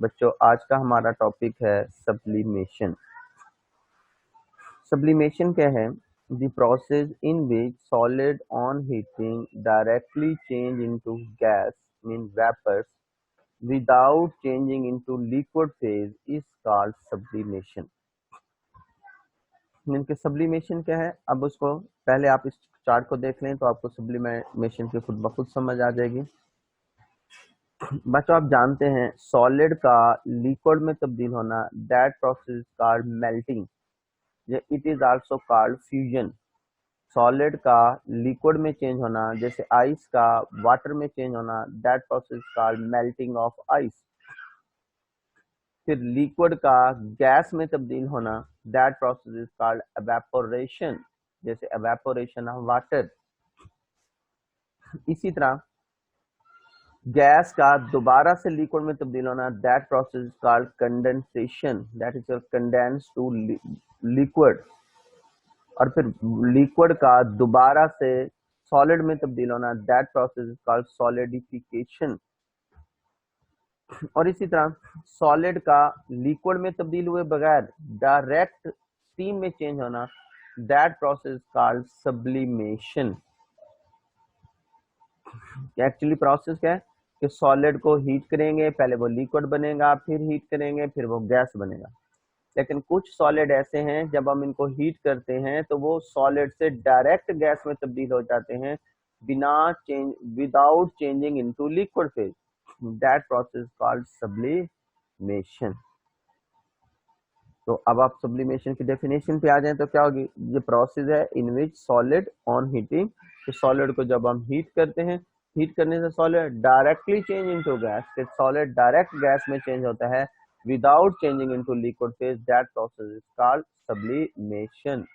बच्चों आज का हमारा टॉपिक है सब्लिमेशन। सब्लिमेशन क्या है? The process in which solid on heating directly change into gas mean vapours without changing into liquid phase is called sublimation. Mean के sublimation क्या है? अब उसको पहले आप इस चार्ट को देख लें तो आपको सब्लिमेशन की खुद ब खुद समझ आ जाएगी। बच्चों आप जानते हैं सॉलिड का लिक्विड में तब्दील होना, that process called melting, it is also called fusion. Solid का लिक्विड में चेंज होना, जैसे आइस का वाटर में चेंज होना, that process called melting of ice. फिर लिक्विड का गैस में तब्दील होना, that process is called evaporation, जैसे एवेपोरेशन ऑफ वाटर। इसी तरह गैस का दोबारा से लिक्विड में तब्दील होना, that process is called condensation, that is condense to liquid. और फिर लिक्विड का दोबारा से सॉलिड में तब्दील होना, that process is called solidification. और इसी तरह सॉलिड का लिक्विड में तब्दील हुए बगैर डायरेक्ट स्टीम में चेंज होना, that process called sublimation. Actually process क्या है कि सॉलिड को हीट करेंगे, पहले वो लिक्विड बनेगा, फिर हीट करेंगे, फिर वो गैस बनेगा। लेकिन कुछ सॉलिड ऐसे हैं जब हम इनको हीट करते हैं तो वो सॉलिड से डायरेक्ट गैस में तब्दील हो जाते हैं बिना change, without changing into liquid phase, that process called sublimation. तो अब आप सब्लिमेशन की डेफिनेशन पे आ जाएं तो क्या होगी? ये प्रोसेस है इन विच सॉलिड ऑन हीटिंग, तो सॉलिड को जब हम हीट करते हैं, हीट करने से solid directly change into gas, फिर सॉलिड डायरेक्ट गैस में चेंज होता है without changing into liquid phase, that process is called sublimation.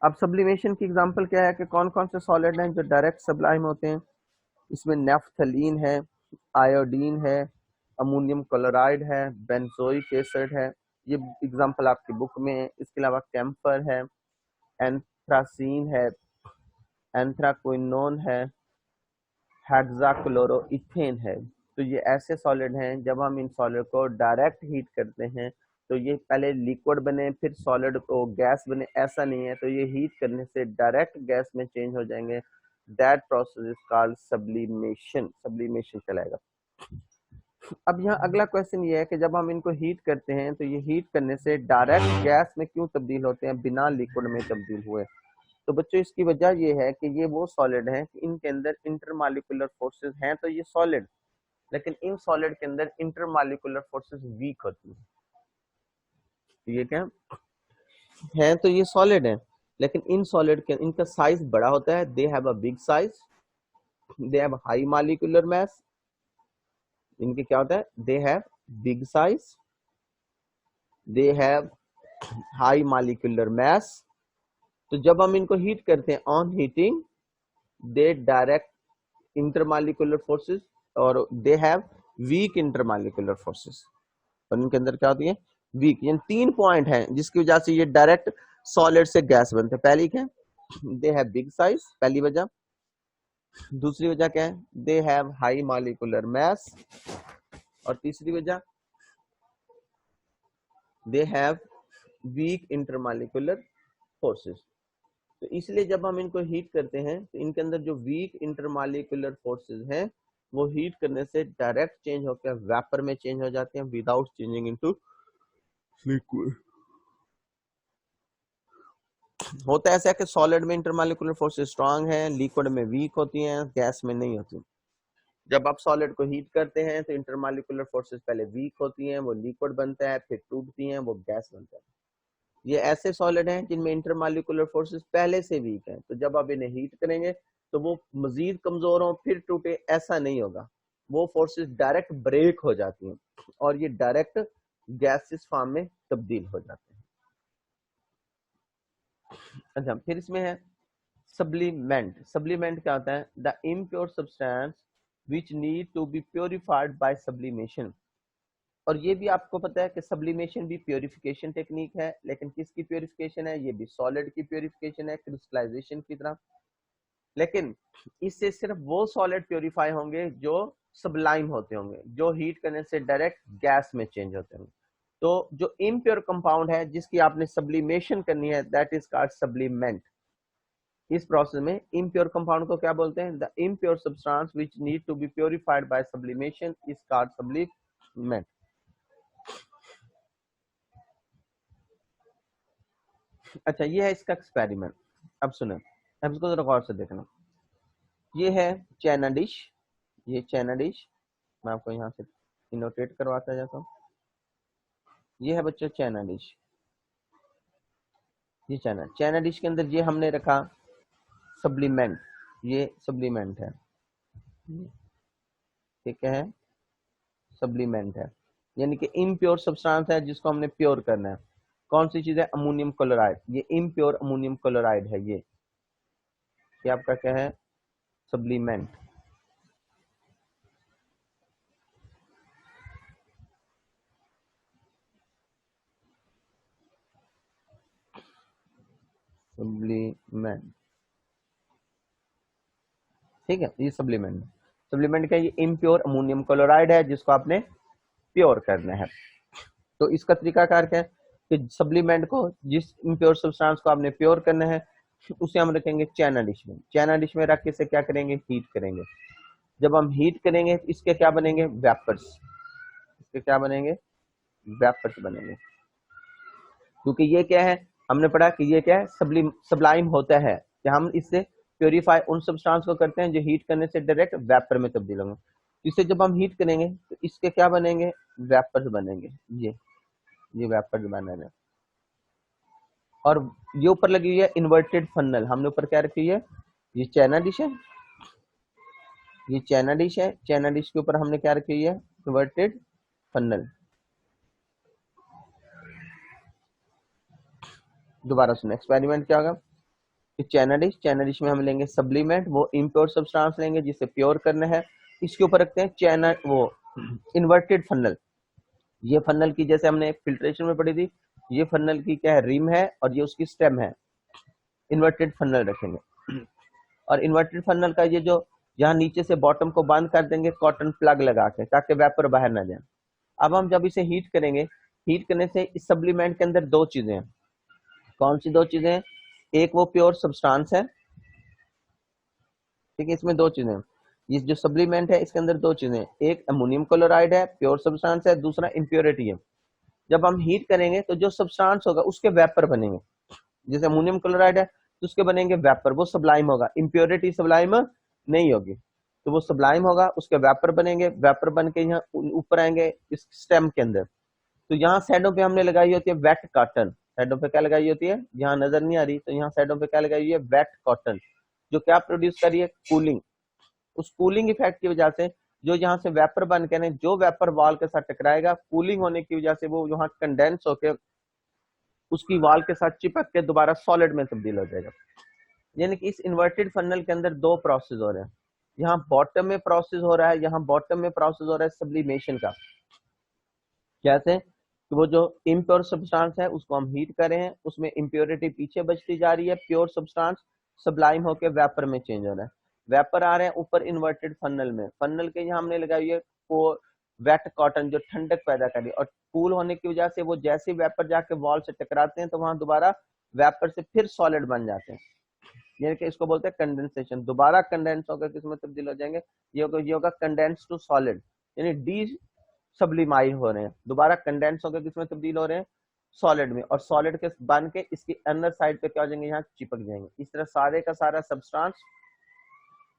अब सब्लिमेशन की एग्जांपल क्या है कि कौन कौन से सॉलिड हैं जो डायरेक्ट सब्लाइम होते हैं? इसमें नेफ्थलीन है, आयोडीन है, अमोनियम क्लोराइड है, बेंजोइक एसिड है, ये एग्जांपल आपकी बुक में है। इसके अलावा कैम्फर है, एंथ्रासीन है, एंथ्राक्विनोन है, हेक्साक्लोरोइथेन है। तो ये ऐसे सॉलिड हैं जब हम इन सॉलिड को डायरेक्ट हीट करते हैं तो ये पहले लिक्विड बने फिर सॉलिड को गैस बने, ऐसा नहीं है। तो ये हीट करने से डायरेक्ट गैस में चेंज हो जाएंगे, that process is called sublimation. Sublimation चलाएगा। अब यहाँ अगला क्वेश्चन ये है कि जब हम इनको हीट करते हैं तो ये हीट करने से डायरेक्ट गैस में क्यों तब्दील होते हैं बिना लिक्विड में तब्दील हुए? तो बच्चों इसकी वजह ये है कि ये वो सॉलिड हैं कि इनके अंदर इंटरमॉलिक्यूलर फोर्सेस हैं, तो ये सॉलिड, लेकिन इन सॉलिड के अंदर इंटरमॉलिक्यूलर फोर्सेस वीक होती हैं। तो ये क्या है? तो ये सॉलिड है, लेकिन इन सॉलिड के इनका साइज बड़ा होता है, they have a big size, they have high molecular mass. इनके क्या होता है? They have big size, they have high molecular mass. तो जब हम इनको हीट करते हैं on heating, they direct intermolecular forces और they have weak intermolecular forces. और इनके अंदर क्या होती है? वीक। यानी 3 पॉइंट हैं जिसकी वजह से ये डायरेक्ट सॉलिड से गैस बनते हैं। पहली क्या है? दे हैव बिग साइज, पहली वजह। दूसरी वजह क्या है? दे हैव हाई मॉलिक्यूलर मास। और तीसरी वजह दे हैव वीक इंटरमॉलिक्यूलर फोर्सेस। तो इसलिए जब हम इनको हीट करते हैं तो इनके अंदर जो वीक इंटरमॉलिक्यूलर फोर्सेस हैं वो हीट करने से डायरेक्ट चेंज होकर वेपर में चेंज हो जाते हैं विदाउट चेंजिंग इनटू लिक्विड। होता है ऐसा कि सॉलिड में इंटरमॉलिक्यूलर फोर्सेस स्ट्रांग हैं, लिक्विड में वीक होती हैं, गैस में नहीं होती। जब आप सॉलिड को हीट करते हैं तो इंटरमॉलिक्यूलर फोर्सेस पहले वीक होती हैं, वो लिक्विड बनता है, फिर टूटती हैं, वो गैस बनता है। ये ऐसे सॉलिड हैं जिनमें इंटरमॉलिक्यूलर फोर्सेस पहले से वीक हैं, तो जब आप इन्हें हीट करेंगे तो वो मजीद कमजोर हो फिर टूटे, ऐसा नहीं होगा। वो फोर्सेस डायरेक्ट ब्रेक हो जाती हैं और ये डायरेक्ट गैसेस फॉर्म में तब्दील हो जाते हैं। अच्छा, फिर इसमें है सब्लीमेंट। सब्लीमेंट क्या होता है? The impure substance which need to be purified by sublimation. और ये भी आपको पता है कि सब्लिमेशन भी प्योरिफिकेशन टेक्निक है, लेकिन किसकी प्योरिफिकेशन है? ये भी सॉलिड की प्योरिफिकेशन है, क्रिस्टलाइजेशन की तरह। लेकिन इससे सिर्फ वो सॉलिड प्योरीफाई होंगे जो सबलाइम होते होंगे, जो हीट करने से डायरेक्ट गैस में चेंज होते होंगे। तो जो इम्प्योर कंपाउंड है जिसकी आपने सब्लिमेशन करनी है, दैट इज कॉल्ड सब्लिमेंट। इस प्रोसेस में इम्प्योर कंपाउंड को क्या बोलते हैं? The impure substance which need to be purified by sublimation is called sublimate. अच्छा, ये है इसका एक्सपेरिमेंट। अब सुनो, अब इसको जरा गौर से देखना। ये है चाइना डिश, ये चाइना डिश, मैं आपको यहाँ से नोटेट करवाता जाता हूँ। ये है बच्चों चाइना डिश, ये चाइना डिश के अंदर ये हमने रखा सब्लीमेंट, ये सब्लीमेंट है, ठीक है, सब्लीमेंट है, यानी कि इम्प्योर सब्सटेंस है जिसको हमने प्योर करना है। कौन सी चीज है? Ammonium chloride. ये इम्प्योर अमोनियम क्लोराइड है, ये आपका क्या है? सब्लीमेंट। सब्लीमेंट, ठीक है, ये सब्लीमेंट। सब्लीमेंट क्या है? ये इम्प्योर अमोनियम क्लोराइड है जिसको आपने प्योर करना है। तो इसका तरीकाकार क्या है कि सप्लीमेंट को, जिस इम्प्योर सब्सटेंस को आपने प्योर करना है, उसे हम रखेंगे चाइना डिश में। चाइना डिश में रख के इसे क्या करेंगे? हीट करेंगे। जब हम हीट करेंगे तो इसके क्या बनेंगे? वेपर्स। इसके क्या बनेंगे? वेपर्स बनेंगे। क्योंकि ये क्या है, हमने पढ़ा कि ये क्या है? सबलाइम होता है कि हम इससे प्योरीफाई उन सब्सटेंस को करते हैं जो हीट करने से डायरेक्ट वेपर में तब्दील होंगे। इसे जब हम हीट करेंगे तो इसके क्या बनेंगे? वेपर्स बनेंगे। ये वेपर्स बनेंगे। और ये ऊपर लगी हुई है इन्वर्टेड फन्नल, हमने ऊपर क्या रखी है? ये चाइना डिश है, ये चाइना डिश है। चाइना डिश के ऊपर हमने क्या रखी हुई है? इन्वर्टेड फन्नल। दोबारा सुनो, एक्सपेरिमेंट क्या होगा कि चाइना डिश में हम लेंगे सब्लीमेंट, वो इम्प्योर सब्सटेंस लेंगे जिसे प्योर करना है। इसके ऊपर रखते हैं चाइना वो इन्वर्टेड फन्नल। ये फन्नल की जैसे हमने फिल्ट्रेशन में पढ़ी थी, ये फन्नल की क्या है? रिम है, और ये उसकी स्टेम है। इन्वर्टेड फन्नल रखेंगे, और इन्वर्टेड फन्नल का ये जो यहाँ नीचे से बॉटम को बंद कर देंगे कॉटन प्लग लगा के, ताकि वेपर बाहर ना जाए। अब हम जब इसे हीट करेंगे, हीट करने से इस सप्लीमेंट के अंदर दो चीजें हैं। कौन सी दो चीजें हैं? एक वो प्योर सब्सटेंस है, ठीक है, इसमें दो चीजें हैं। ये जो सप्लीमेंट है इसके अंदर दो चीजें, एक अमोनियम क्लोराइड है, प्योर सब्सटेंस है, दूसरा इम्प्योरिटी है। जब हम हीट करेंगे तो जो सब्सटेंस होगा उसके वेपर बनेंगे। जैसे अमोनियम क्लोराइड है तो उसके बनेंगे वेपर, वो सबलाइम होगा। इम्प्योरिटी सबलाइम नहीं होगी, तो वो सबलाइम होगा, उसके वेपर बनेंगे। वेपर बन के यहाँ ऊपर आएंगे इस स्टेम के अंदर। तो यहाँ साइडों पे हमने लगाई होती है वेट कॉटन। साइडों पे क्या लगाई होती है? यहाँ नजर नहीं आ रही, तो यहाँ साइडों पे क्या लगाई हुई है? वेट कॉटन, जो क्या प्रोड्यूस कर रही है? कूलिंग। उस कूलिंग इफेक्ट की वजह से जो यहाँ से वेपर बन के, जो वेपर वॉल के साथ टकराएगा, कूलिंग होने की वजह से वो यहाँ कंडेंस होकर उसकी वॉल के साथ चिपक के दोबारा सॉलिड में तब्दील हो जाएगा। यानी कि इस इन्वर्टेड फनल के अंदर दो प्रोसेस हो रहे हैं। यहाँ बॉटम में प्रोसेस हो रहा है, यहाँ बॉटम में प्रोसेस हो रहा है सब्लिमेशन का। कैसे? कि वो जो इम्प्योर सब्सटेंस है उसको हम हीट कर रहे हैं, उसमें इम्प्योरिटी पीछे बचती जा रही है, प्योर सब्सटेंस सबलाइम होकर वेपर में चेंज हो रहा है। वेपर आ रहे हैं ऊपर इन्वर्टेड फनल में। फनल के यहाँ हमने लगाई है वो वेट कॉटन, जो ठंडक पैदा कर रही है, और कूल होने की वजह से वो जैसे वेपर जाके वॉल से टकराते हैं तो वहां दोबारा वेपर से फिर सॉलिड बन जाते हैं। यानी कि इसको बोलते हैं कंडेंसेशन। दोबारा कंडेंस होकर किसमें तब्दील हो जाएंगे? ये होगा कंडेंस टू सॉलिड, यानी डी सब्लिमाई हो रहे हैं, दोबारा कंडेंस होकर किसमें तब्दील हो रहे हैं? सॉलिड में। और सॉलिड के बन के इसकी अंदर साइड पे क्या हो जाएंगे? यहाँ चिपक जाएंगे। इस तरह सारे का सारा सब्सटेंस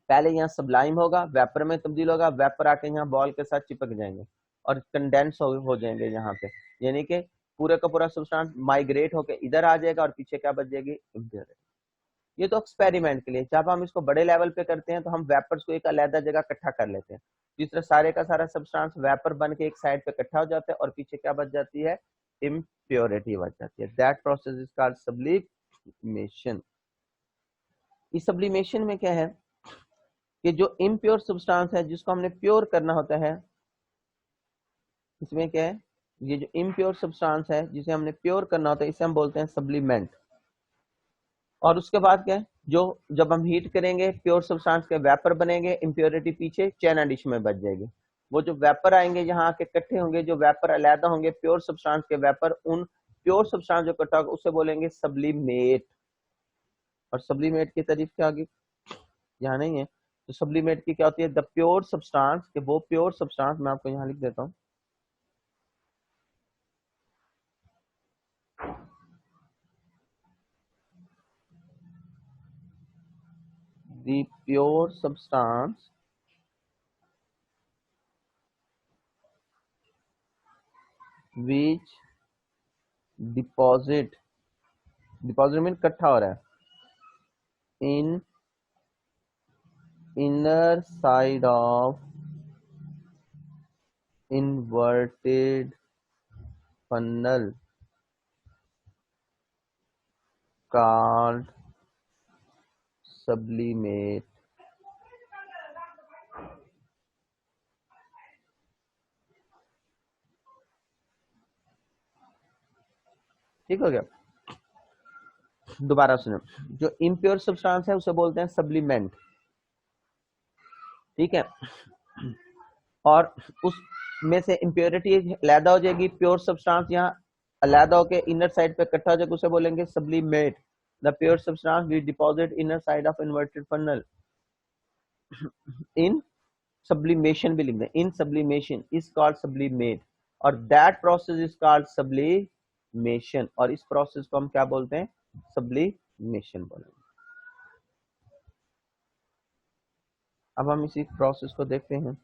पहले यहाँ सबलाइम होगा, वेपर में तब्दील होगा, वेपर आके यहाँ बॉल के साथ चिपक जाएंगे और कंडेंस हो जाएंगे यहाँ पे। यानी कि पूरे का पूरा सब्सटेंस माइग्रेट होकर इधर आ जाएगा और पीछे क्या बच जाएगी? इम्प्योरिटी। ये तो एक्सपेरिमेंट के लिए। जब हम इसको बड़े लेवल पे करते हैं तो हम वेपर्स को एक अलग जगह इकट्ठा कर लेते हैं, जिस तरह सारे का सारा सब्सटेंस वेपर बन के एक साइड पे इकट्ठा हो जाता है और पीछे क्या बच जाती है? इम्प्योरिटी बच जाती है। That process is called sublimation. इस सब्लिमेशन में क्या है कि जो इम्प्योर सब्सटेंस है जिसको हमने प्योर करना होता है, इसमें क्या है? ये जो इम्प्योर सब्सटेंस है जिसे हमने प्योर करना होता है इसे हम बोलते हैं सब्लिमेंट। और उसके बाद क्या है? जो जब हम हीट करेंगे प्योर सब्सटेंस के वेपर बनेंगे, इम्प्योरिटी पीछे चैन डिश में बच जाएगी। वो जो वेपर आएंगे यहाँ आके इकट्ठे होंगे, जो वेपर अलहदा होंगे प्योर सब्सटेंस के वेपर, उन प्योर सब्सटेंस जो इकट्ठा होगा उसे बोलेंगे सब्लिमेट। और सब्लिमेट की तारीफ क्या होगी, यहाँ नहीं है। तो सब्लिमेट की क्या होती है, द प्योर सब्सटेंस, के वो प्योर सब्सटेंस, मैं आपको यहाँ लिख देता हूँ, the pure substance which deposit, deposit mean इकट्ठा हो रहा है, इन inner side of inverted funnel called sublimate। ठीक हो गया। दोबारा सुनो, जो इम्प्योर सब्सटेंस है उसे बोलते हैं सब्लिमेंट, ठीक है। और उसमें से इम्प्योरिटी अलहदा हो जाएगी, प्योर सब्सटेंस यहाँ अलहदा होकर इनर साइड पे इकट्ठा हो जाएगा, उसे बोलेंगे sublimate. The pure substance we deposit inner side of inverted funnel in sublimation भी लिख दें, in sublimation is called sublimate, और that process is called sublimation, और इस प्रोसेस को हम क्या बोलते हैं, सब्लिमेशन बोलेंगे। अब हम इसी प्रोसेस को देखते हैं।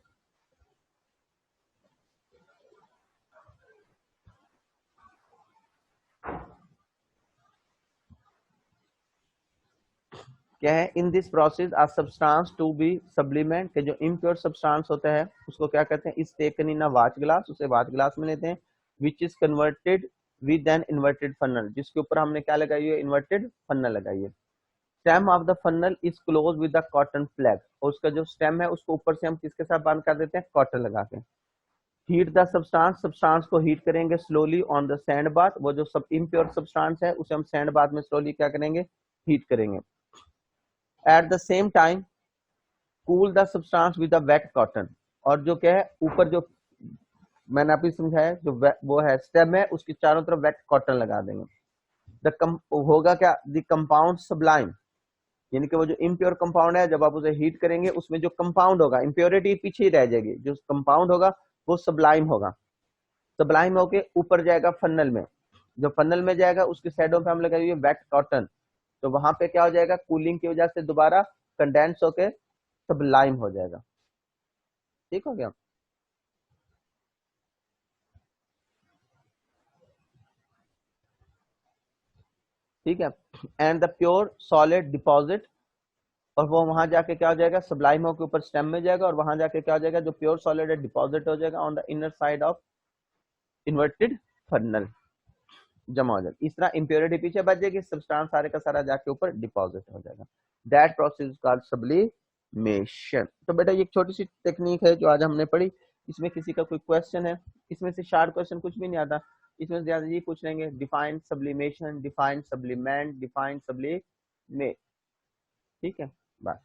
क्या है, in this process a substance to be sublimate, के जो इम्प्योर सब्सटेंस होता है उसको क्या कहते हैं, इस taken in a watch glass, उसे वाच ग्लास में लेते हैं, which is converted with an inverted funnel, जिसके ऊपर हमने क्या लगाई है, इन्वर्टेड फनल लगाई है। Stem of the funnel is close with the cotton flag, और उसका जो स्टेम है उसको ऊपर से हम किसके साथ बंद कर देते हैं, कॉटन लगा के। हीट द सब्सटेंस, सब्सटेंस को हीट करेंगे slowly on the sand bath, वो जो सब इम्प्योर सब्सटेंस है उसे हम सैंड बाथ में स्लोली क्या करेंगे, हीट करेंगे। At the same time cool the substance with the wet cotton, और जो क्या है ऊपर जो मैंने अभी समझाया जो वो है स्टेम है उसकी चारों तरफ वेट कॉटन लगा देंगे। होगा क्या, द कंपाउंड सब्लाइम, यानी कि वो जो इम्प्योर कंपाउंड है जब आप उसे हीट करेंगे उसमें जो कंपाउंड होगा, इम्प्योरिटी पीछे ही रह जाएगी, जो कंपाउंड होगा वो सब्लाइम होगा, सब्लाइम होके ऊपर जाएगा फनल में, जो फनल में जाएगा उसके साइडों पे हम लगाएंगे वेट कॉटन, तो वहां पे क्या हो जाएगा, कूलिंग की वजह से दोबारा कंडेंस होके सब्लाइम हो जाएगा। ठीक हो गया। ठीक है। And the pure solid deposit, और वो वहां जाके क्या हो जाएगा, सब्लाइम होकर ऊपर स्टेम में जाएगा, और वहां जाके क्या हो जाएगा, जो प्योर सॉलिड है डिपॉजिट हो जाएगा on the inner side of inverted funnel, जमा हो जाएगा। इस तरह इंप्योरिटी पीछे बच जाएगी, सब्सटेंस सारे का सारा जाके ऊपर डिपॉजिट हो जाएगा। That process called sublimation. तो बेटा ये एक छोटी सी टेक्निक है जो आज हमने पढ़ी, इसमें किसी का कोई क्वेश्चन है, इसमें से शार्ट क्वेश्चन कुछ भी नहीं आता, इसमें ज्यादा ये पूछ लेंगे, define sublimation, define sublimate, define sublimate. ठीक है, बस।